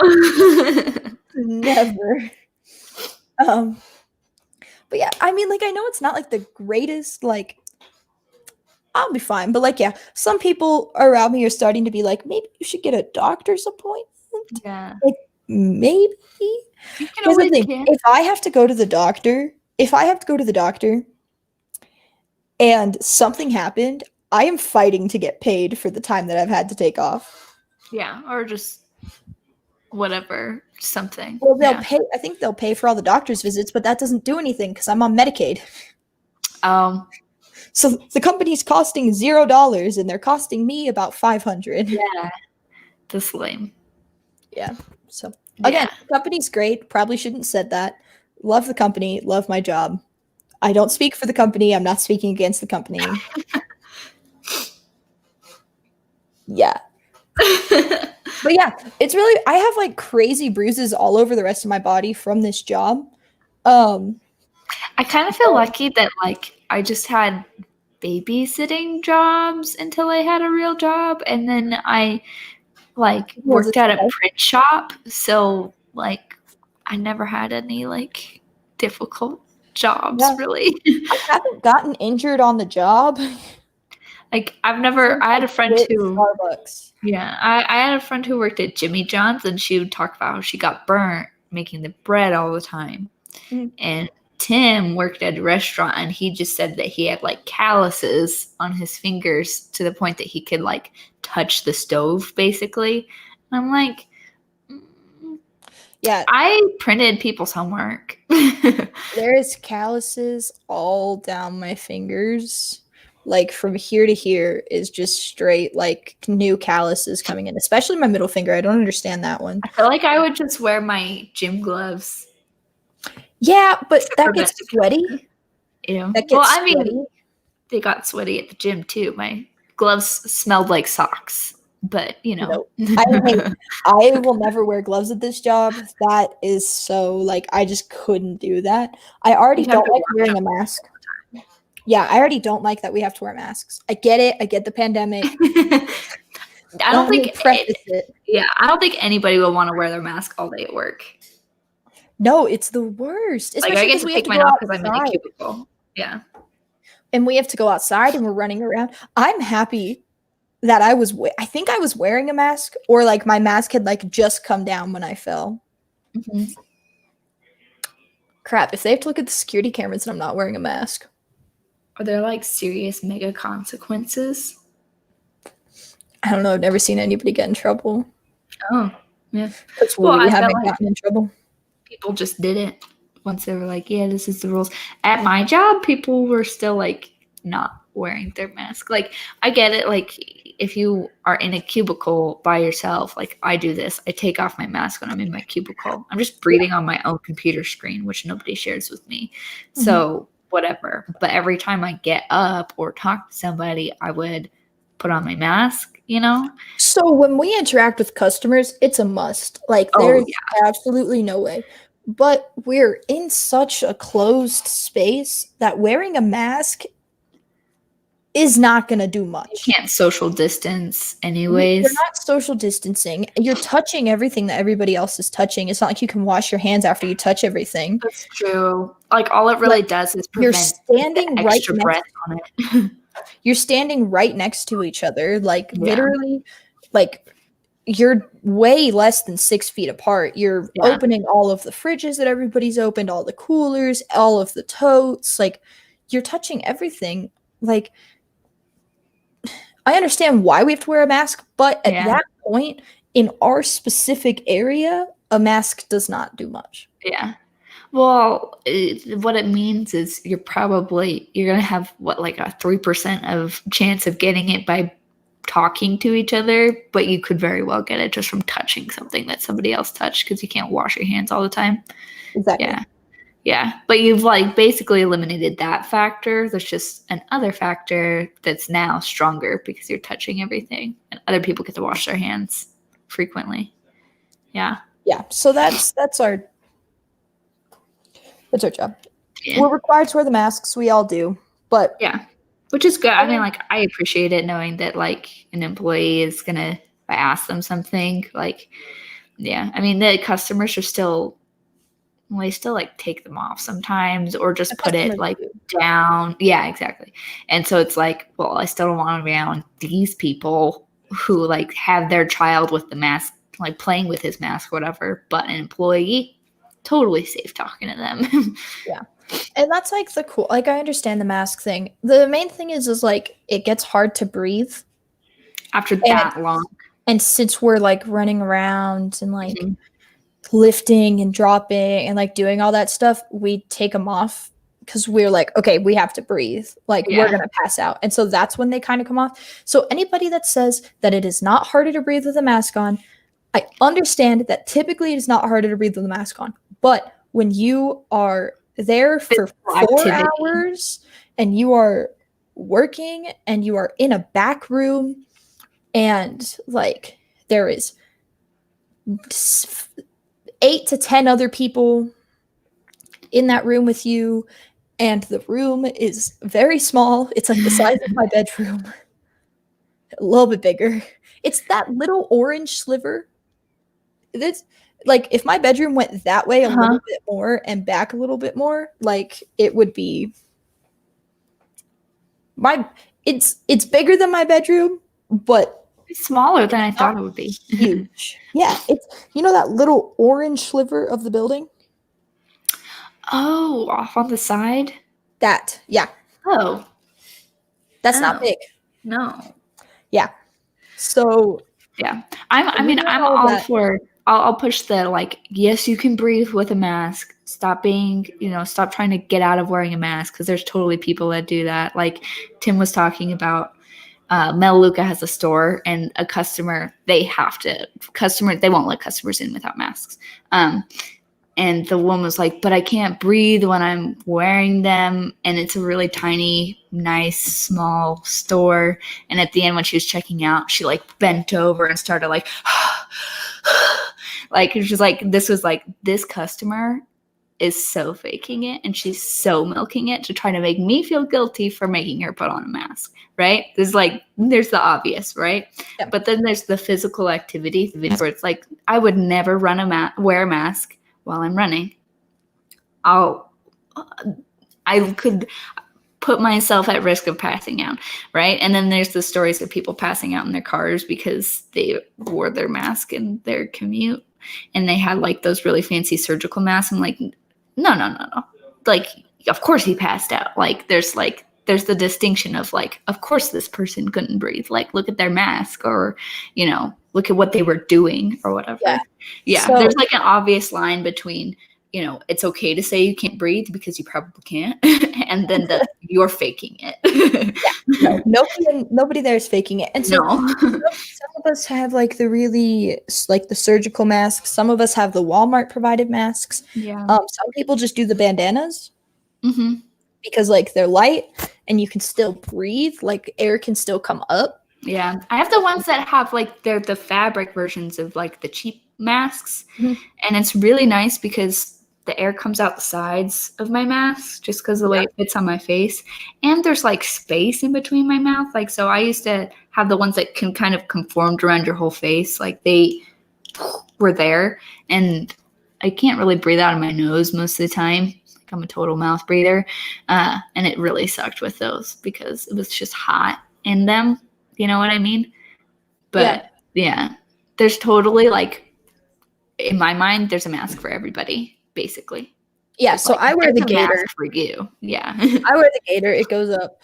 Never. But yeah, I mean, like, I know it's not like the greatest, like, I'll be fine. But like, yeah, some people around me are starting to be like, maybe you should get a doctor's appointment. Yeah. Like, maybe. You can Here's the always thing. can. If I have to go to the doctor and something happened, I am fighting to get paid for the time that I've had to take off. Yeah, or just whatever, something. Well, they'll Yeah. pay. I think they'll pay for all the doctor's visits, but that doesn't do anything because I'm on Medicaid. So the company's costing $0, and they're costing me about $500. Yeah. That's lame. Yeah. So again, Yeah. the company's great. Probably shouldn't have said that. Love the company. Love my job. I don't speak for the company. I'm not speaking against the company. Yeah. But yeah, it's really, I have like crazy bruises all over the rest of my body from this job. I kind of feel lucky that like I just had babysitting jobs until I had a real job, and then I like Was worked it at a tough? print shop, so like I never had any like difficult jobs Yeah. really. I haven't gotten injured on the job. Like I had a friend Quit who Starbucks. Yeah, I had a friend who worked at Jimmy John's, and she would talk about how she got burnt making the bread all the time. Mhm. And Tim worked at a restaurant, and he just said that he had like calluses on his fingers to the point that he could like touch the stove, basically. And I'm like, Yeah, I printed people's homework. there's calluses all down my fingers. Like from here to here is just straight like new calluses coming in, especially my middle finger. I don't understand that one. I feel like I would just wear my gym gloves. Yeah, but that prevent gets sweaty. You know? That gets Well, I mean, sweaty. they got sweaty at the gym too. My gloves smelled like socks, but you know. I will never wear gloves at this job. That is so like I just couldn't do that. I already You have don't to like watch wearing a mask. Yeah, I already don't like that we have to wear masks. I get it. I get the pandemic. I don't think preface it. Yeah, I don't think anybody will want to wear their mask all day at work. No, it's the worst. Like I Especially get because to we have take to mine go off because I'm in a outside. cubicle. Yeah. And we have to go outside and we're running around. I'm happy that I think I was wearing a mask, or like my mask had like just come down when I fell. Mm-hmm. Crap, if they have to look at the security cameras and I'm not wearing a mask. Are there like serious mega consequences? I don't know. I've never seen anybody get in trouble. Oh, yeah. Because Well, we I felt haven't like gotten in trouble. people just did it once they were like, yeah, this is the rules. At my job, people were still like not wearing their mask. Like, I get it. Like, if you are in a cubicle by yourself, like I do this, I take off my mask when I'm in my cubicle. I'm just breathing on my own computer screen, which nobody shares with me. Mm-hmm. So whatever. But every time I get up or talk to somebody, I would put on my mask, you know? So when we interact with customers, it's a must. Like there's absolutely no way. But we're in such a closed space that wearing a mask is not going to do much. You can't social distance You're anyways. not social distancing. You're touching everything that everybody else is touching. It's not like you can wash your hands after you touch everything. That's true. Like all it really does is You're prevent standing the right extra next breath on it. You're standing right next to each other, like Yeah. literally, like you're way less than 6 feet apart. You're opening all of the fridges that everybody's opened, all the coolers, all of the totes. Like you're touching everything. Like I understand why we have to wear a mask, but at that point in our specific area, a mask does not do much. Yeah. Well, what it means is you're going to have like a 3% of chance of getting it by talking to each other, but you could very well get it just from touching something that somebody else touched because you can't wash your hands all the time. Exactly. Yeah. But you've like basically eliminated that factor. There's just another factor that's now stronger because you're touching everything and other people get to wash their hands frequently. Yeah. Yeah. So that's our job. Yeah. We're required to wear the masks. We all do. But yeah. Which is good. I mean, like, I appreciate it knowing that, like, an employee is going to, if I ask them something, like, yeah. I mean, the customers are still, they still, like, take them off sometimes or just put it, like, down. Yeah, exactly. And so it's like, well, I still don't want to be around these people who, like, have their child with the mask, like, playing with his mask or whatever. But an employee, totally safe talking to them. Yeah. And that's like the cool, like I understand the mask thing. The main thing is like it gets hard to breathe after that long. And since we're like running around and like lifting and dropping and like doing all that stuff, we take them off because we're like, okay, we have to breathe. Like we're going to pass out. And so that's when they kind of come off. So anybody that says that it is not harder to breathe with a mask on, I understand that typically it is not harder to breathe with a mask on. But when you are there for 4 hours and you are working and you are in a back room and like there is 8 to 10 other people in that room with you and the room is very small. It's like the size of my bedroom. A little bit bigger. It's that little orange sliver. It's like if my bedroom went that way a little bit more and back a little bit more, like it would be it's bigger than my bedroom, but it's smaller than I thought it would be. Huge. Yeah, it's that little orange sliver of the building? Oh, off on the side? That. Yeah. Oh. That's not big. No. Yeah. So yeah. I'm all for I'll push the like, yes, you can breathe with a mask. Stop trying to get out of wearing a mask because there's totally people that do that. Like Tim was talking about, Melaleuca has a store and a customer, they won't let customers in without masks. And the woman was like, but I can't breathe when I'm wearing them. And it's a really tiny, nice, small store. And at the end, when she was checking out, she like bent over and started like, like, she's like, this customer is so faking it. And she's so milking it to try to make me feel guilty for making her put on a mask. Right? There's the obvious, right? Yeah. But then there's the physical activity where it's like, I would never wear a mask while I'm running. I could put myself at risk of passing out, right? And then there's the stories of people passing out in their cars because they wore their mask in their commute and they had like those really fancy surgical masks. I'm like, no. Like, of course he passed out. Like, there's the distinction of like, of course this person couldn't breathe. Like, look at their mask or, look at what they were doing or whatever. Yeah. So, there's like an obvious line between, it's okay to say you can't breathe because you probably can't. And then you're faking it. Yeah, no, nobody there is faking it. And so some of us have like the really like the surgical masks. Some of us have the Walmart provided masks. Yeah. Some people just do the bandanas. Mm-hmm. Because like they're light and you can still breathe, like air can still come up. Yeah. I have the ones that have like they're the fabric versions of like the cheap masks. Mm-hmm. And it's really nice because the air comes out the sides of my mask just because of the way Yeah. it fits on my face. And there's like space in between my mouth. Like, so I used to have the ones that can kind of conformed around your whole face. Like they were there. And I can't really breathe out of my nose most of the time. Like I'm a total mouth breather. And it really sucked with those because it was just hot in them. You know what I mean? But yeah, there's totally like, in my mind, there's a mask for everybody, basically. Yeah, It's so like, I wear the there's a mask gaiter. for you. Yeah. I wear the gaiter. It goes up.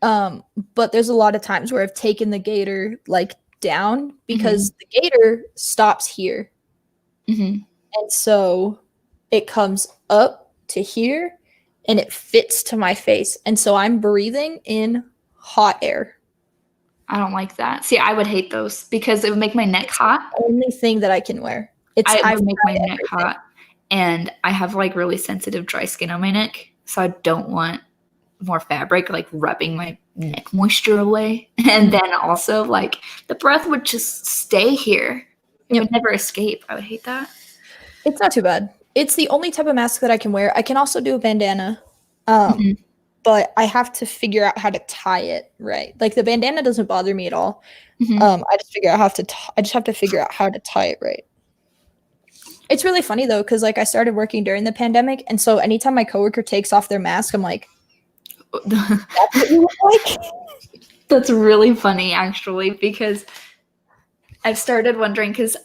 But there's a lot of times where I've taken the gaiter like down because the gaiter stops here. Mhm. And so it comes up to here and it fits to my face. And so I'm breathing in hot air. I don't like that. See, I would hate those because it would make my neck hot. The only thing that I can wear. It would I've make my tried neck everything. hot. And I have like really sensitive dry skin on my neck. So I don't want more fabric like rubbing my neck moisture away. And then also like the breath would just stay here. It would never escape. I would hate that. It's not too bad. It's the only type of mask that I can wear. I can also do a bandana. But I have to figure out how to tie it right. Like the bandana doesn't bother me at all. I just figure out I just have to figure out how to tie it right. It's really funny though, because like I started working during the pandemic, and so anytime my coworker takes off their mask, I'm like, "That's what you look like." That's really funny, actually, because I've started wondering because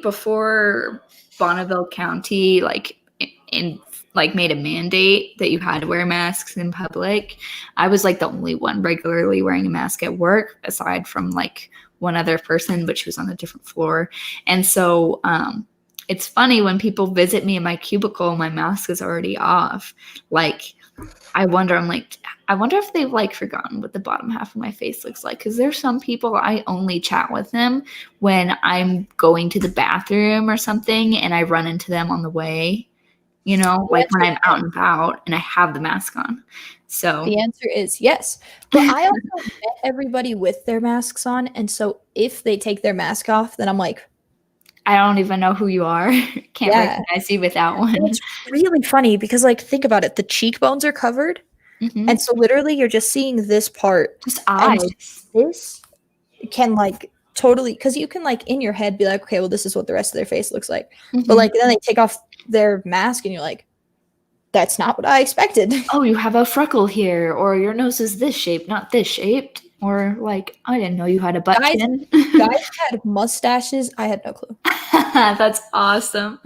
before Bonneville County made a mandate that you had to wear masks in public, I was like the only one regularly wearing a mask at work aside from like one other person, but she was on a different floor. And so it's funny when people visit me in my cubicle, my mask is already off. Like I wonder if they've like forgotten what the bottom half of my face looks like. Because there's some people I only chat with them when I'm going to the bathroom or something and I run into them on the way, you know, like when I'm out and about and I have the mask on. So the answer is yes. But I also met everybody with their masks on. And so if they take their mask off, then I'm like, I don't even know who you are. Can't recognize you without one. It's really funny because like think about it. The cheekbones are covered. And so literally you're just seeing this part. Just eyes. And this can like totally, because you can like in your head be like, okay, well, this is what the rest of their face looks like. But like then they take off their mask and you're like, that's not what I expected. Oh, you have a freckle here, or your nose is this shape, not this shaped. Or like, I didn't know you had a butt chin. Guys had mustaches. I had no clue. That's awesome.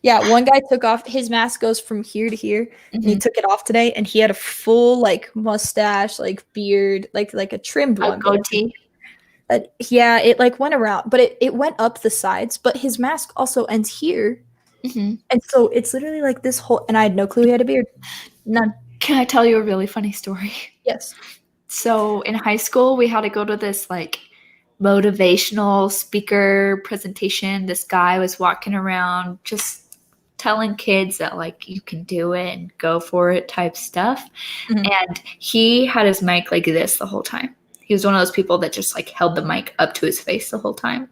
Yeah, one guy took off, his mask goes from here to here, and he took it off today, and he had a full like mustache, like beard, like a trimmed one. Goatee. Yeah, it like went around, but it went up the sides, but his mask also ends here. And so it's literally like this whole, and I had no clue he had a beard. None. Can I tell you a really funny story? Yes. So in high school, we had to go to this like motivational speaker presentation. This guy was walking around just telling kids that like you can do it and go for it type stuff. And he had his mic like this the whole time. He was one of those people that just like held the mic up to his face the whole time.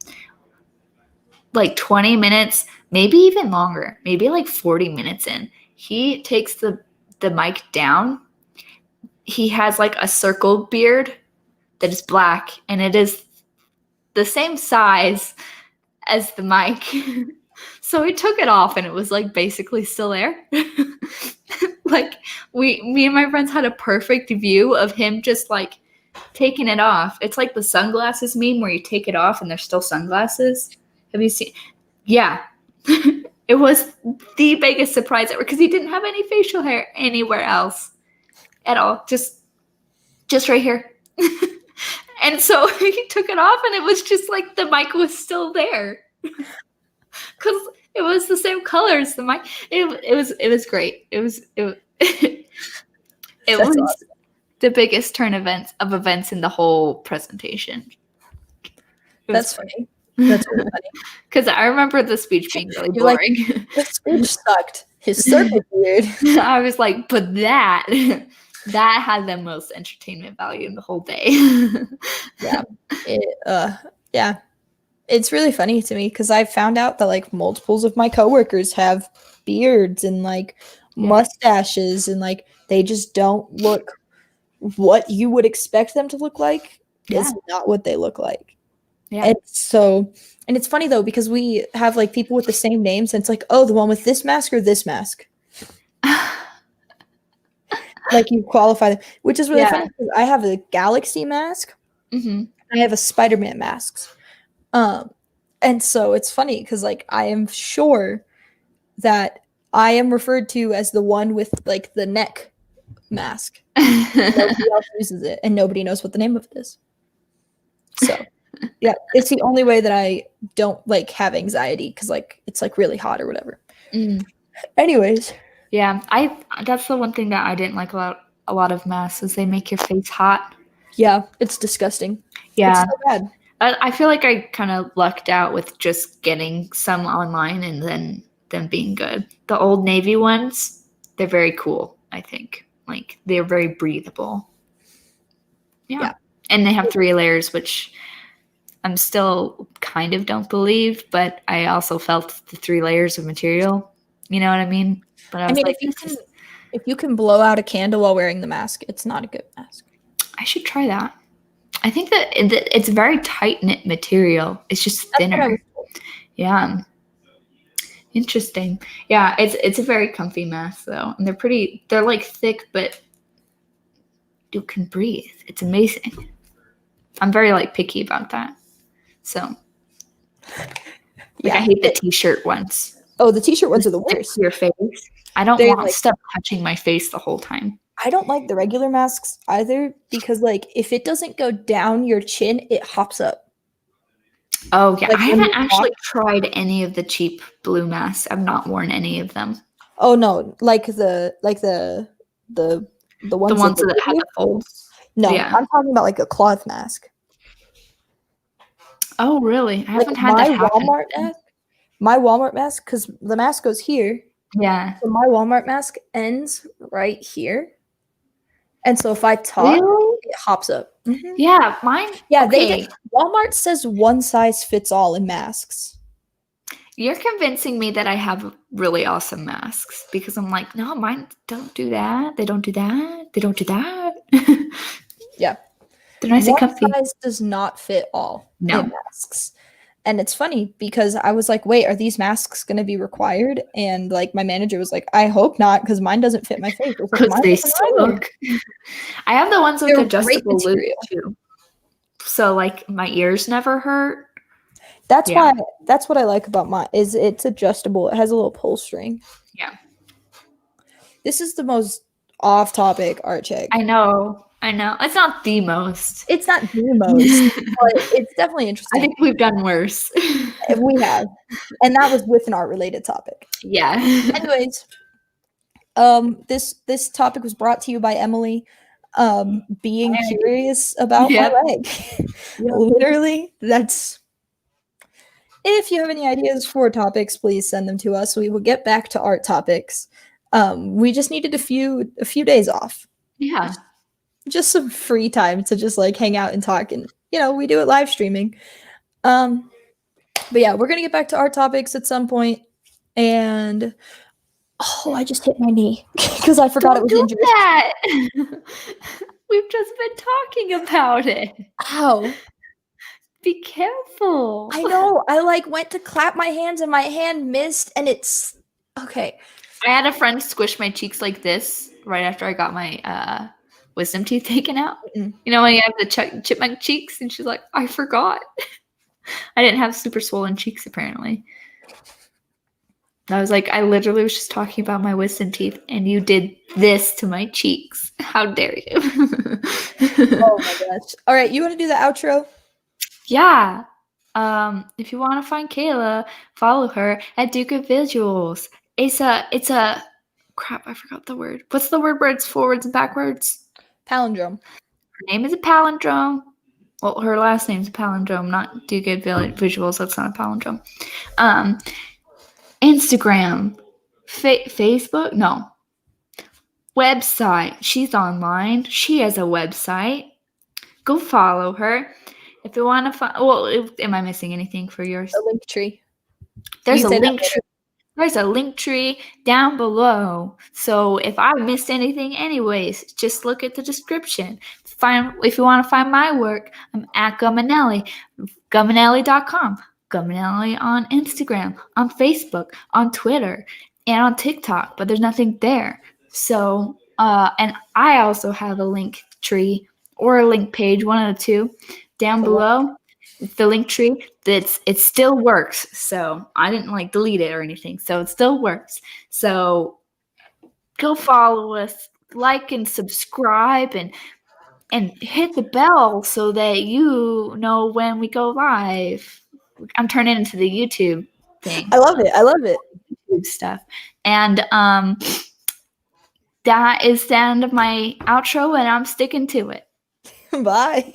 Like 20 minutes, maybe even longer, maybe like 40 minutes in, he takes the mic down. He has like a circle beard that is black, and it is the same size as the mic. So he took it off, and it was like basically still there. Like me and my friends had a perfect view of him just like taking it off. It's like the sunglasses meme where you take it off and they're still sunglasses. Have you seen? Yeah. It was the biggest surprise ever because he didn't have any facial hair anywhere else at all. Just right here. And so he took it off and it was just like the mic was still there. Because it was the same color as the mic. It was great. It was awesome. The biggest turn of events in the whole presentation. That's funny. That's really funny. Because I remember the speech being really boring. Like, the speech sucked. His circle beard. I was like, but that had the most entertainment value in the whole day. Yeah. Yeah. It's really funny to me because I found out that like multiples of my coworkers have beards and like mustaches and like they just don't look what you would expect them to look like. Yeah. Is not what they look like. Yeah. And it's funny though because we have like people with the same names and it's like, oh, the one with this mask or this mask. Like you qualify them, which is really Yeah. funny because I have a Galaxy mask. Mm-hmm. I have a Spider-Man mask. And so it's funny because like I am sure that I am referred to as the one with like the neck mask. Nobody else uses it, and nobody knows what the name of it is. So yeah, it's the only way that I don't like have anxiety because like it's like really hot or whatever. Anyways, yeah, that's the one thing that I didn't like about a lot of masks is they make your face hot. Yeah, it's disgusting. Yeah, it's so bad. I feel like I kind of lucked out with just getting some online and then them being good. The Old Navy ones, they're very cool. I think like they're very breathable. Yeah. And they have 3 layers, which I'm still kind of don't believe, but I also felt the 3 layers of material. You know what I mean? But I was like, if you can blow out a candle while wearing the mask, it's not a good mask. I should try that. I think that it's very tight knit material. It's just thinner. Yeah. Interesting. Yeah, it's a very comfy mask though, and they're like thick, but you can breathe. It's amazing. I'm very like picky about that. So, I hate the t-shirt ones. Oh, the t-shirt ones are the worst. Your face. I don't want stuff touching my face the whole time. I don't like the regular masks either because like if it doesn't go down your chin, it hops up. Oh yeah, I haven't actually tried any of the cheap blue masks. I've not worn any of them. Oh no, like the ones that have the folds. No, yeah. I'm talking about like a cloth mask. Oh really? I haven't had that happen. Walmart mask. My Walmart mask, because the mask goes here. Yeah. So my Walmart mask ends right here. And so if I talk, it hops up. Mm-hmm. Yeah, mine. Yeah, okay. Walmart says one size fits all in masks. You're convincing me that I have really awesome masks because I'm like, no, mine don't do that. They don't do that. They don't do that. Yeah. They're nice and comfy. One size does not fit all in masks. And it's funny because I was like, wait, are these masks going to be required? And like my manager was like, I hope not because mine doesn't fit my face. Because they suck. I have the ones with adjustable loop too. So like my ears never hurt. That's what I like about mine is it's adjustable. It has a little pull string. Yeah. This is the most off-topic Artcheck. I know. It's not the most. It's not the most, but it's definitely interesting. I think we've done worse. We have. And that was with an art-related topic. Yeah. Anyways, this topic was brought to you by Emily. Being curious about my leg. Literally, that's... If you have any ideas for topics, please send them to us. We will get back to art topics. We just needed a few days off. Yeah. Just some free time to just like hang out and talk, and we do it live streaming. But yeah, we're gonna get back to art topics at some point. And I just hit my knee because I forgot it was injured. That. We've just been talking about it. Ow. Be careful. I know. I like went to clap my hands and my hand missed, and it's okay. I had a friend squish my cheeks like this right after I got my wisdom teeth taken out. Mm-mm. You know when you have the chipmunk cheeks, and she's like, I forgot. I didn't have super swollen cheeks apparently. I was like, I literally was just talking about my wisdom teeth, and you did this to my cheeks. How dare you? Oh my gosh. All right, you want to do the outro? Yeah. If you want to find Kayla, follow her at diuguidvisuals. It's a crap, I forgot the word. What's the word where it's forwards and backwards? Palindrome. Her name is a palindrome. Well, her last name's a palindrome, not diuguidvisuals. That's not a palindrome. Instagram, Facebook, no. Website. She's online. She has a website. Go follow her. If you want to find, well, am I missing anything for yours? A link tree. There's You a say that link tree. There's a link tree down below. So if I missed anything, anyways, just look at the description. If you want to find my work, I'm at Gumminelli, gumminelli.com, Gumminelli on Instagram, on Facebook, on Twitter, and on TikTok. But there's nothing there. So, and I also have a link tree or a link page, one of the two, down below. The link tree, it still works. So I didn't like delete it or anything. So it still works. So go follow us, like and subscribe, and hit the bell so that you know when we go live. I'm turning into the YouTube thing. I love it. I love it. YouTube stuff. And that is the end of my outro, and I'm sticking to it. Bye.